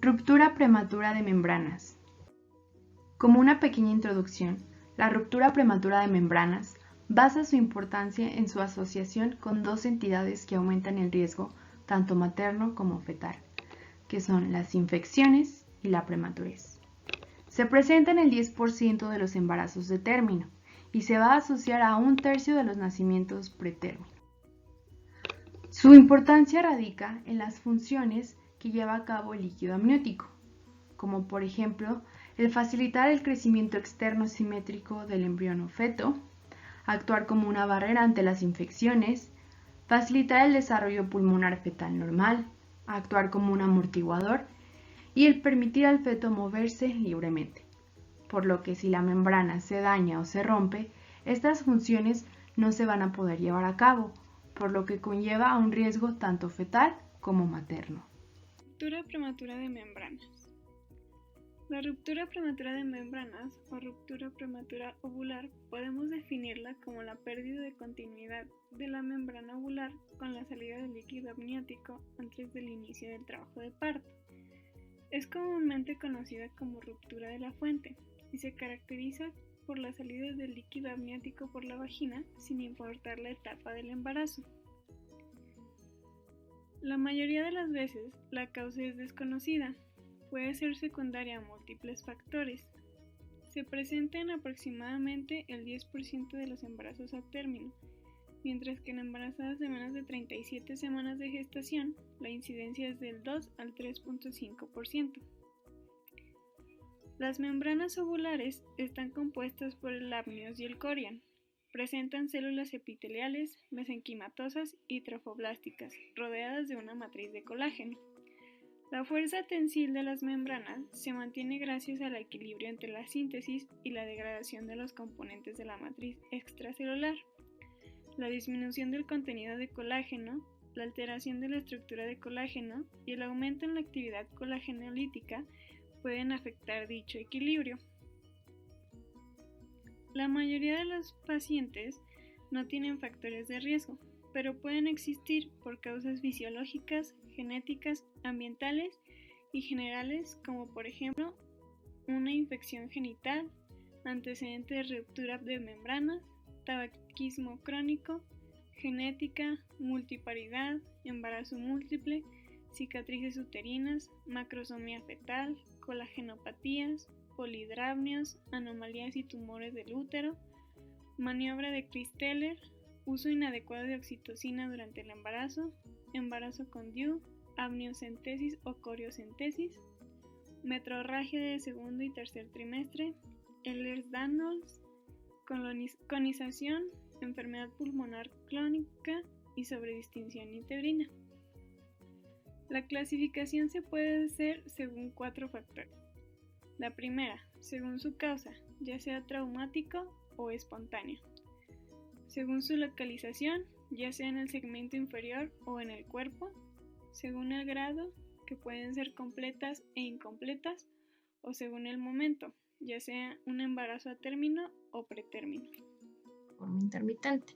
Ruptura prematura de membranas. Como una pequeña introducción, la ruptura prematura de membranas basa su importancia en su asociación con dos entidades que aumentan el riesgo tanto materno como fetal, que son las infecciones y la prematurez. Se presenta en el 10% de los embarazos de término y se va a asociar a 1/3 de los nacimientos pretérmino. Su importancia radica en las funciones que lleva a cabo el líquido amniótico, como por ejemplo el facilitar el crecimiento externo simétrico del embrión o feto, actuar como una barrera ante las infecciones, facilitar el desarrollo pulmonar fetal normal, actuar como un amortiguador y el permitir al feto moverse libremente. Por lo que si la membrana se daña o se rompe, estas funciones no se van a poder llevar a cabo, por lo que conlleva a un riesgo tanto fetal como materno. Ruptura prematura de membranas. La ruptura prematura de membranas o ruptura prematura ovular podemos definirla como la pérdida de continuidad de la membrana ovular con la salida del líquido amniótico antes del inicio del trabajo de parto. Es comúnmente conocida como ruptura de la fuente y se caracteriza por la salida del líquido amniótico por la vagina sin importar la etapa del embarazo. La mayoría de las veces la causa es desconocida, puede ser secundaria a múltiples factores. Se presenta en aproximadamente el 10% de los embarazos a término, mientras que en embarazadas de menos de 37 semanas de gestación, la incidencia es del 2 al 3.5%. Las membranas ovulares están compuestas por el amnios y el corion. Presentan células epiteliales, mesenquimatosas y trofoblásticas, rodeadas de una matriz de colágeno. La fuerza tensil de las membranas se mantiene gracias al equilibrio entre la síntesis y la degradación de los componentes de la matriz extracelular. La disminución del contenido de colágeno, la alteración de la estructura de colágeno y el aumento en la actividad colagenolítica pueden afectar dicho equilibrio. La mayoría de los pacientes no tienen factores de riesgo, pero pueden existir por causas fisiológicas, genéticas, ambientales y generales, como por ejemplo una infección genital, antecedente de ruptura de membranas, tabaquismo crónico, genética, multiparidad, embarazo múltiple, cicatrices uterinas, macrosomía fetal, colagenopatías, polidramnios, anomalías y tumores del útero, maniobra de Klisteller, uso inadecuado de oxitocina durante el embarazo, embarazo con DIU, amniocentesis o coriocentesis, metrorragia de segundo y tercer trimestre, Ehlers-Danlos, conización, enfermedad pulmonar crónica y sobredistinción uterina. La clasificación se puede hacer según 4 factores. La primera, según su causa, ya sea traumático o espontáneo. Según su localización, ya sea en el segmento inferior o en el cuerpo. Según el grado, que pueden ser completas e incompletas, o según el momento, ya sea un embarazo a término o pretérmino. Forma intermitente.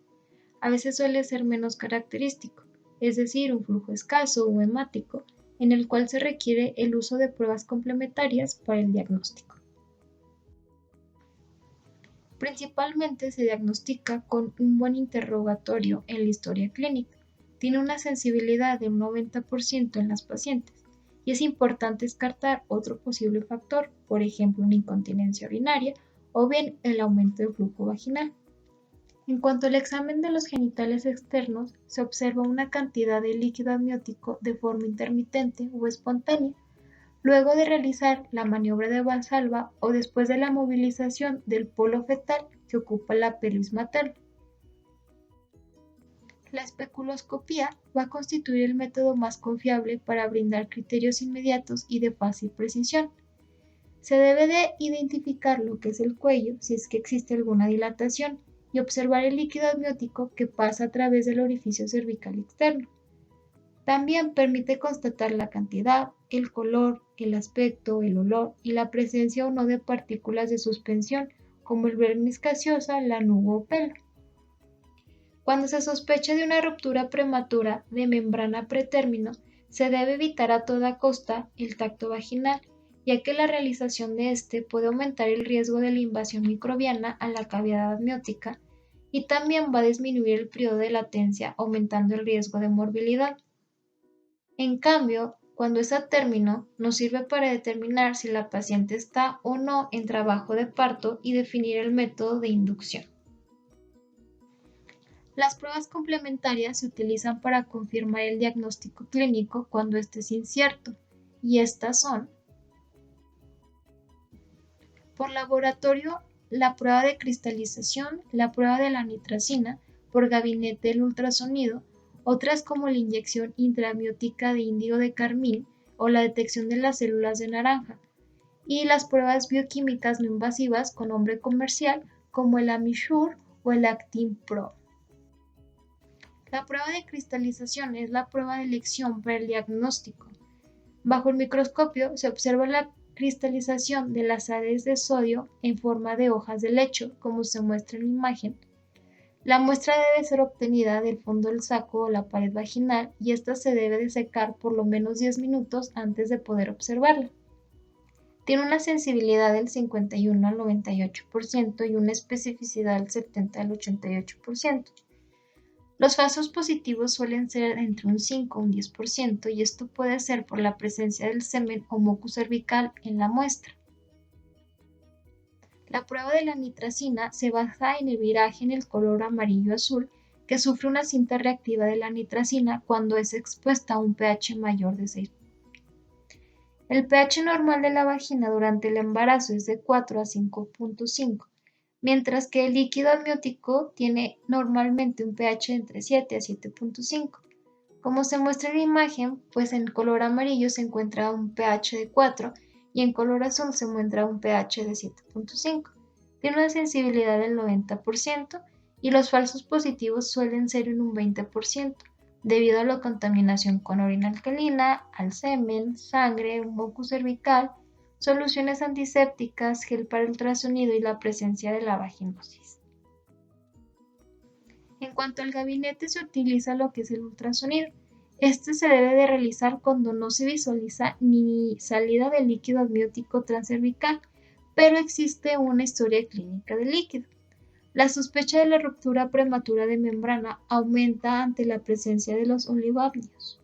A veces suele ser menos característico, es decir, un flujo escaso o hemático, en el cual se requiere el uso de pruebas complementarias para el diagnóstico. Principalmente se diagnostica con un buen interrogatorio en la historia clínica. Tiene una sensibilidad de un 90% en las pacientes y es importante descartar otro posible factor, por ejemplo una incontinencia urinaria o bien el aumento del flujo vaginal. En cuanto al examen de los genitales externos, se observa una cantidad de líquido amniótico de forma intermitente o espontánea, luego de realizar la maniobra de Valsalva o después de la movilización del polo fetal que ocupa la pelvis materna. La especuloscopía va a constituir el método más confiable para brindar criterios inmediatos y de fácil precisión. Se debe de identificar lo que es el cuello si es que existe alguna dilatación y observar el líquido amniótico que pasa a través del orificio cervical externo. También permite constatar la cantidad, el color, el aspecto, el olor y la presencia o no de partículas de suspensión como el vernis gaseosa, lanugo o pelo. Cuando se sospecha de una ruptura prematura de membrana pretérmino, Se debe evitar a toda costa el tacto vaginal, ya que la realización de este puede aumentar el riesgo de la invasión microbiana a la cavidad amniótica y también va a disminuir el periodo de latencia, aumentando el riesgo de morbilidad. En cambio, cuando es a término, nos sirve para determinar si la paciente está o no en trabajo de parto y definir el método de inducción. Las pruebas complementarias se utilizan para confirmar el diagnóstico clínico cuando éste es incierto, y estas son: por laboratorio, la prueba de cristalización, la prueba de la nitracina, por gabinete del ultrasonido, otras como la inyección intraamniótica de índigo de carmín o la detección de las células de naranja, y las pruebas bioquímicas no invasivas con nombre comercial como el Amisure o el Actin-Pro. La prueba de cristalización es la prueba de elección para el diagnóstico. Bajo el microscopio se observa la cristalización de las sales de sodio en forma de hojas de lecho, como se muestra en la imagen. La muestra debe ser obtenida del fondo del saco o la pared vaginal y esta se debe de secar por lo menos 10 minutos antes de poder observarla. Tiene una sensibilidad del 51 al 98% y una especificidad del 70 al 88%. Los falsos positivos suelen ser entre un 5 y un 10% y esto puede ser por la presencia del semen o mucus cervical en la muestra. La prueba de la nitracina se basa en el viraje en el color amarillo-azul que sufre una cinta reactiva de la nitracina cuando es expuesta a un pH mayor de 6. El pH normal de la vagina durante el embarazo es de 4 a 5.5, mientras que el líquido amniótico tiene normalmente un pH entre 7 a 7.5. Como se muestra en la imagen, pues en color amarillo se encuentra un pH de 4 y en color azul se muestra un pH de 7.5. Tiene una sensibilidad del 90% y los falsos positivos suelen ser en un 20%, debido a la contaminación con orina alcalina, al semen, sangre, mucus cervical, soluciones antisépticas, gel para ultrasonido y la presencia de la vaginosis. En cuanto al gabinete, se utiliza lo que es el ultrasonido. Este se debe de realizar cuando no se visualiza ni salida de líquido amniótico transcervical, pero existe una historia clínica del líquido. La sospecha de la ruptura prematura de membrana aumenta ante la presencia de los oligoamnios.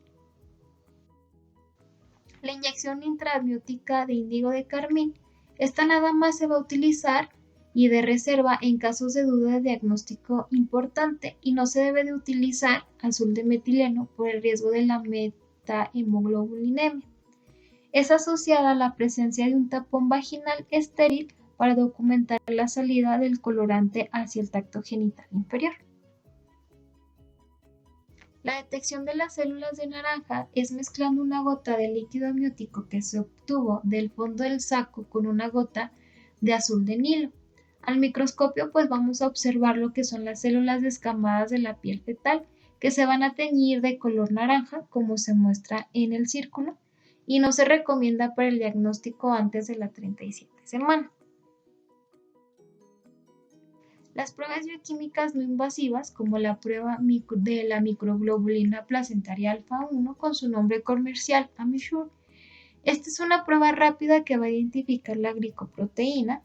La inyección intraamniótica de índigo de carmín, esta nada más se va a utilizar y de reserva en casos de duda de diagnóstico importante y no se debe de utilizar azul de metileno por el riesgo de la metahemoglobulinemia. Es asociada a la presencia de un tapón vaginal estéril para documentar la salida del colorante hacia el tracto genital inferior. La detección de las células de naranja es mezclando una gota de líquido amniótico que se obtuvo del fondo del saco con una gota de azul de Nilo. Al microscopio pues vamos a observar lo que son las células descamadas de la piel fetal que se van a teñir de color naranja como se muestra en el círculo y no se recomienda para el diagnóstico antes de la 37 semana. Las pruebas bioquímicas no invasivas, como la prueba de la microglobulina placentaria alfa 1 con su nombre comercial Amisure. Esta es una prueba rápida que va a identificar la glicoproteína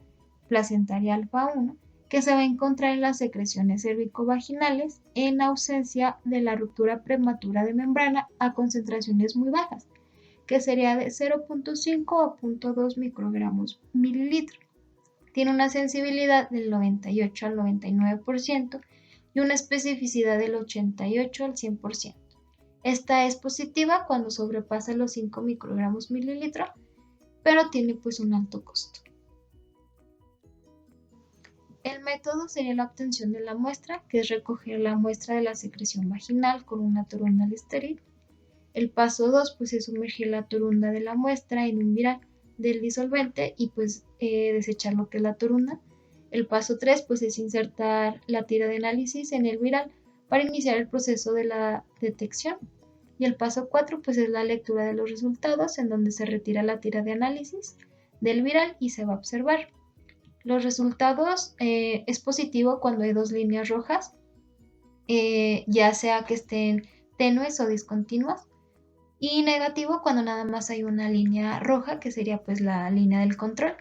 placentaria alfa 1 que se va a encontrar en las secreciones cervicovaginales en ausencia de la ruptura prematura de membrana a concentraciones muy bajas, que sería de 0.5 a 0.2 microgramos mililitro. Tiene una sensibilidad del 98 al 99% y una especificidad del 88 al 100%. Esta es positiva cuando sobrepasa los 5 microgramos mililitro, pero tiene pues un alto costo. El método sería la obtención de la muestra, que es recoger la muestra de la secreción vaginal con una torunda estéril. El paso 2 pues es sumergir la torunda de la muestra en un viral del disolvente y pues desechar lo que es la torunda. El paso 3 pues es insertar la tira de análisis en el viral para iniciar el proceso de la detección. Y el paso 4 pues es la lectura de los resultados, en donde se retira la tira de análisis del viral y se va a observar. Los resultados es positivo cuando hay 2 líneas rojas, ya sea que estén tenues o discontinuas, y negativo cuando nada más hay una línea roja, que sería pues la línea del control.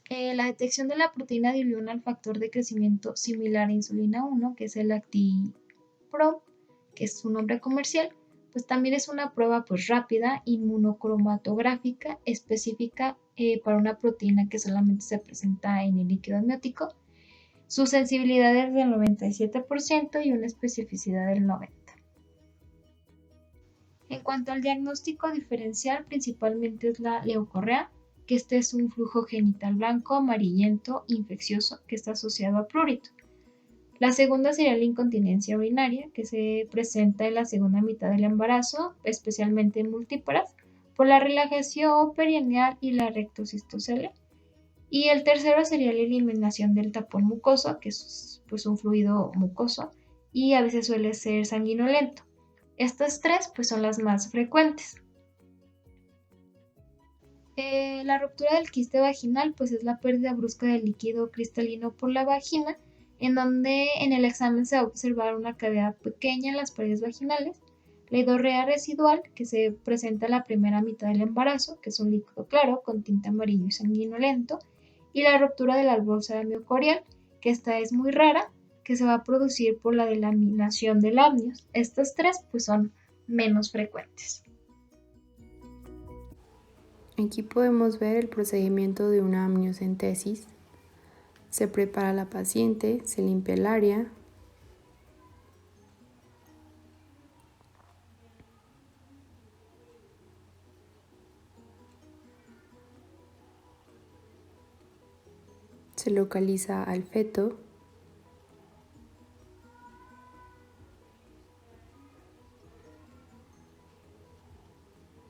La detección de la proteína de unión al factor de crecimiento similar a insulina 1, que es el ActiPro, que es su nombre comercial, pues también es una prueba pues rápida, inmunocromatográfica, específica para una proteína que solamente se presenta en el líquido amniótico. Su sensibilidad es del 97% y una especificidad del 90%. En cuanto al diagnóstico diferencial, principalmente es la leucorrea, que este es un flujo genital blanco, amarillento, infeccioso, que está asociado a prurito. La segunda sería la incontinencia urinaria, que se presenta en la segunda mitad del embarazo, especialmente en multíparas, por la relajación perineal y la rectocistocele. Y el tercero sería la eliminación del tapón mucoso, que es pues un fluido mucoso, y a veces suele ser sanguinolento. Estas tres pues son las más frecuentes. La ruptura del quiste vaginal pues es la pérdida brusca del líquido cristalino por la vagina, en donde en el examen se va a observar una cavidad pequeña en las paredes vaginales, la hidorrea residual, que se presenta en la primera mitad del embarazo, que es un líquido claro con tinte amarillo y sanguinolento, y la ruptura de la bolsa miocorial, que esta es muy rara, que se va a producir por la delaminación del amnios. Estas tres pues son menos frecuentes. Aquí podemos ver el procedimiento de una amniocentesis. Se prepara la paciente, se limpia el área, se localiza al feto,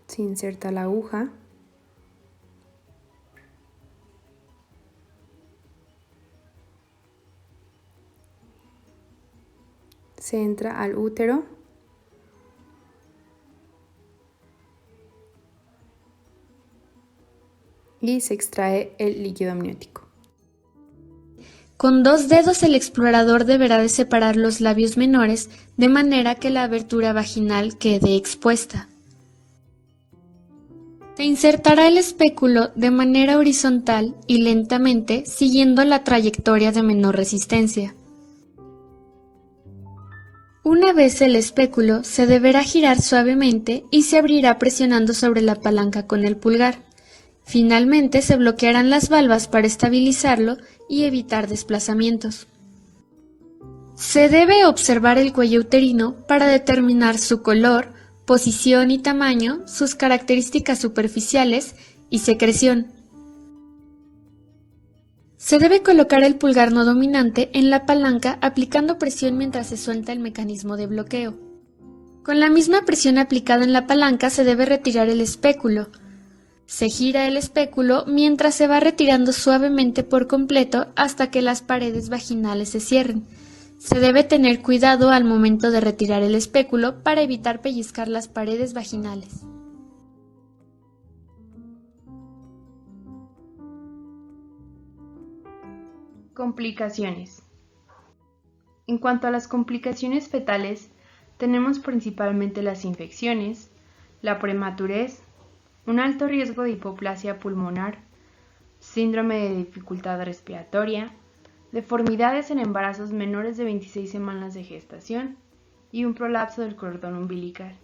se inserta la aguja, se entra al útero y se extrae el líquido amniótico. Con 2 dedos el explorador deberá de separar los labios menores de manera que la abertura vaginal quede expuesta. Se insertará el espéculo de manera horizontal y lentamente siguiendo la trayectoria de menor resistencia. Una vez el espéculo se deberá girar suavemente y se abrirá presionando sobre la palanca con el pulgar. Finalmente se bloquearán las valvas para estabilizarlo y evitar desplazamientos. Se debe observar el cuello uterino para determinar su color, posición y tamaño, sus características superficiales y secreción. Se debe colocar el pulgar no dominante en la palanca aplicando presión mientras se suelta el mecanismo de bloqueo. Con la misma presión aplicada en la palanca se debe retirar el espéculo. Se gira el espéculo mientras se va retirando suavemente por completo hasta que las paredes vaginales se cierren. Se debe tener cuidado al momento de retirar el espéculo para evitar pellizcar las paredes vaginales. Complicaciones. En cuanto a las complicaciones fetales, tenemos principalmente las infecciones, la prematurez, un alto riesgo de hipoplasia pulmonar, síndrome de dificultad respiratoria, deformidades en embarazos menores de 26 semanas de gestación y un prolapso del cordón umbilical.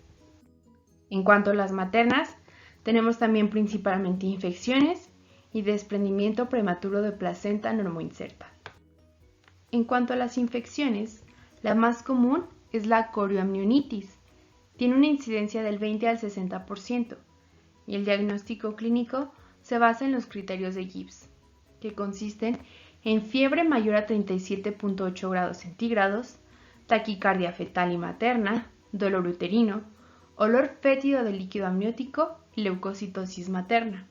En cuanto a las maternas, tenemos también principalmente infecciones y desprendimiento prematuro de placenta normoinserta. En cuanto a las infecciones, la más común es la corioamnionitis. Tiene una incidencia del 20 al 60% y el diagnóstico clínico se basa en los criterios de Gibbs, que consisten en fiebre mayor a 37.8 grados centígrados, taquicardia fetal y materna, dolor uterino, olor fétido de líquido amniótico y leucocitosis materna.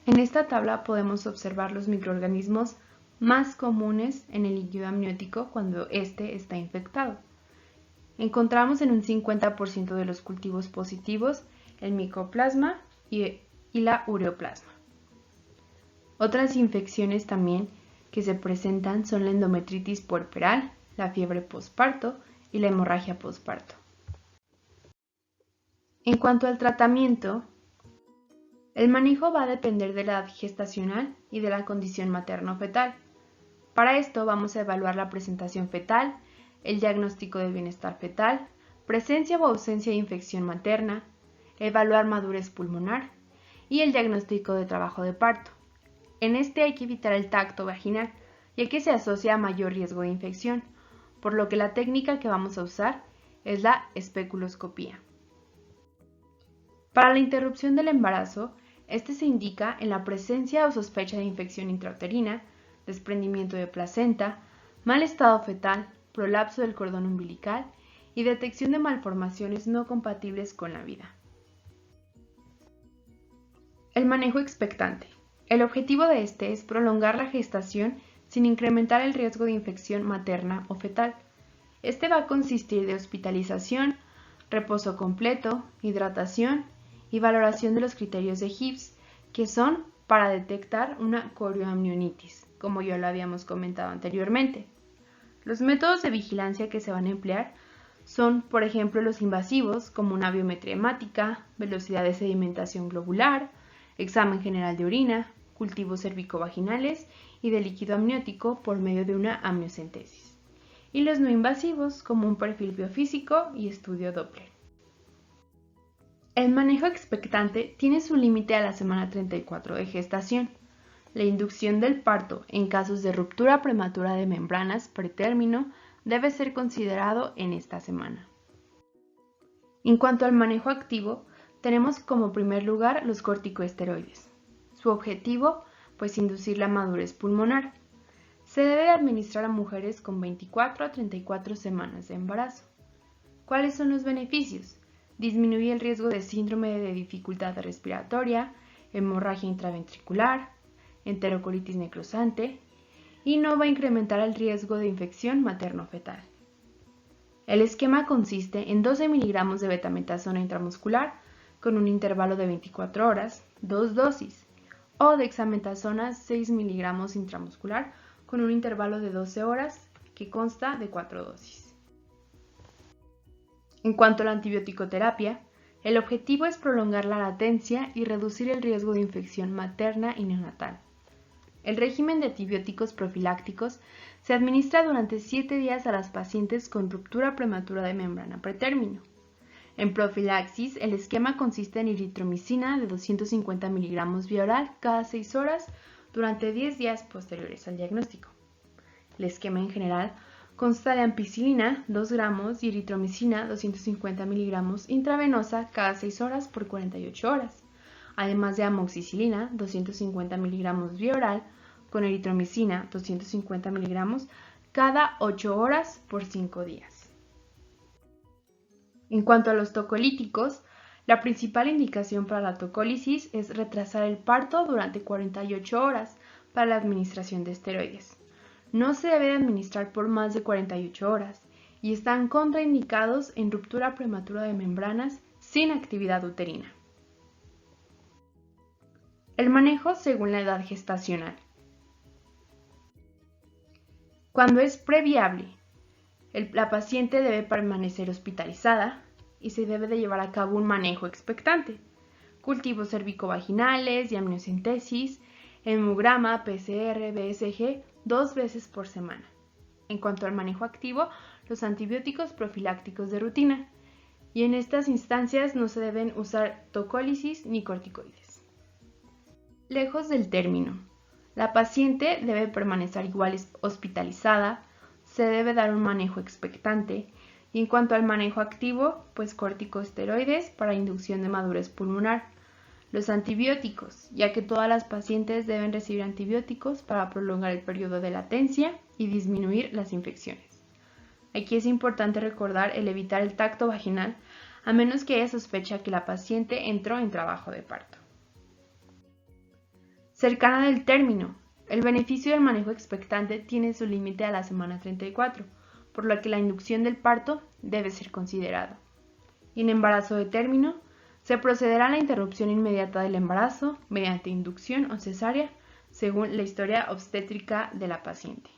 En esta tabla podemos observar los microorganismos más comunes en el líquido amniótico cuando éste está infectado. Encontramos en un 50% de los cultivos positivos el micoplasma y la ureoplasma. Otras infecciones también que se presentan son la endometritis puerperal, la fiebre posparto y la hemorragia posparto. En cuanto al tratamiento, el manejo va a depender de la edad gestacional y de la condición materno-fetal. Para esto vamos a evaluar la presentación fetal, el diagnóstico de bienestar fetal, presencia o ausencia de infección materna, evaluar madurez pulmonar y el diagnóstico de trabajo de parto. En este hay que evitar el tacto vaginal, ya que se asocia a mayor riesgo de infección, por lo que la técnica que vamos a usar es la especuloscopía. Para la interrupción del embarazo, este se indica en la presencia o sospecha de infección intrauterina, desprendimiento de placenta, mal estado fetal, prolapso del cordón umbilical y detección de malformaciones no compatibles con la vida. El manejo expectante. El objetivo de este es prolongar la gestación sin incrementar el riesgo de infección materna o fetal. Este va a consistir de hospitalización, reposo completo, hidratación y valoración de los criterios de Hibs, que son para detectar una corioamnionitis, como ya lo habíamos comentado anteriormente. Los métodos de vigilancia que se van a emplear son, por ejemplo, los invasivos, como una biometría hemática, velocidad de sedimentación globular, examen general de orina, cultivos cervicovaginales y de líquido amniótico por medio de una amniocentesis. Y los no invasivos, como un perfil biofísico y estudio Doppler. El manejo expectante tiene su límite a la semana 34 de gestación. La inducción del parto en casos de ruptura prematura de membranas pretérmino debe ser considerado en esta semana. En cuanto al manejo activo, tenemos como primer lugar los corticosteroides. Su objetivo, pues inducir la madurez pulmonar. Se debe administrar a mujeres con 24 a 34 semanas de embarazo. ¿Cuáles son los beneficios? Disminuye el riesgo de síndrome de dificultad respiratoria, hemorragia intraventricular, enterocolitis necrosante y no va a incrementar el riesgo de infección materno-fetal. El esquema consiste en 12 miligramos de betametasona intramuscular con un intervalo de 24 horas, 2 dosis, o dexametasona 6 miligramos intramuscular con un intervalo de 12 horas que consta de 4 dosis. En cuanto a la antibiótico-terapia, el objetivo es prolongar la latencia y reducir el riesgo de infección materna y neonatal. El régimen de antibióticos profilácticos se administra durante 7 días a las pacientes con ruptura prematura de membrana pretérmino. En profilaxis, el esquema consiste en eritromicina de 250 miligramos vía oral cada 6 horas durante 10 días posteriores al diagnóstico. El esquema en general consta de ampicilina 2 gramos y eritromicina 250 miligramos intravenosa cada 6 horas por 48 horas, además de amoxicilina 250 miligramos vía oral con eritromicina 250 miligramos cada 8 horas por 5 días. En cuanto a los tocolíticos, la principal indicación para la tocólisis es retrasar el parto durante 48 horas para la administración de esteroides. No se debe administrar por más de 48 horas y están contraindicados en ruptura prematura de membranas sin actividad uterina. El manejo según la edad gestacional. Cuando es previable, la paciente debe permanecer hospitalizada y se debe de llevar a cabo un manejo expectante, cultivos cervicovaginales y amniocentesis, hemograma, PCR, BSG 2 veces por semana. En cuanto al manejo activo, los antibióticos profilácticos de rutina, y en estas instancias no se deben usar tocólisis ni corticoides. Lejos del término, la paciente debe permanecer igual hospitalizada, se debe dar un manejo expectante, y en cuanto al manejo activo, pues corticosteroides para inducción de madurez pulmonar. Los antibióticos, ya que todas las pacientes deben recibir antibióticos para prolongar el periodo de latencia y disminuir las infecciones. Aquí es importante recordar el evitar el tacto vaginal, a menos que haya sospecha que la paciente entró en trabajo de parto. Cercana del término. El beneficio del manejo expectante tiene su límite a la semana 34, por lo que la inducción del parto debe ser considerado. Y en embarazo de término, se procederá a la interrupción inmediata del embarazo mediante inducción o cesárea, según la historia obstétrica de la paciente.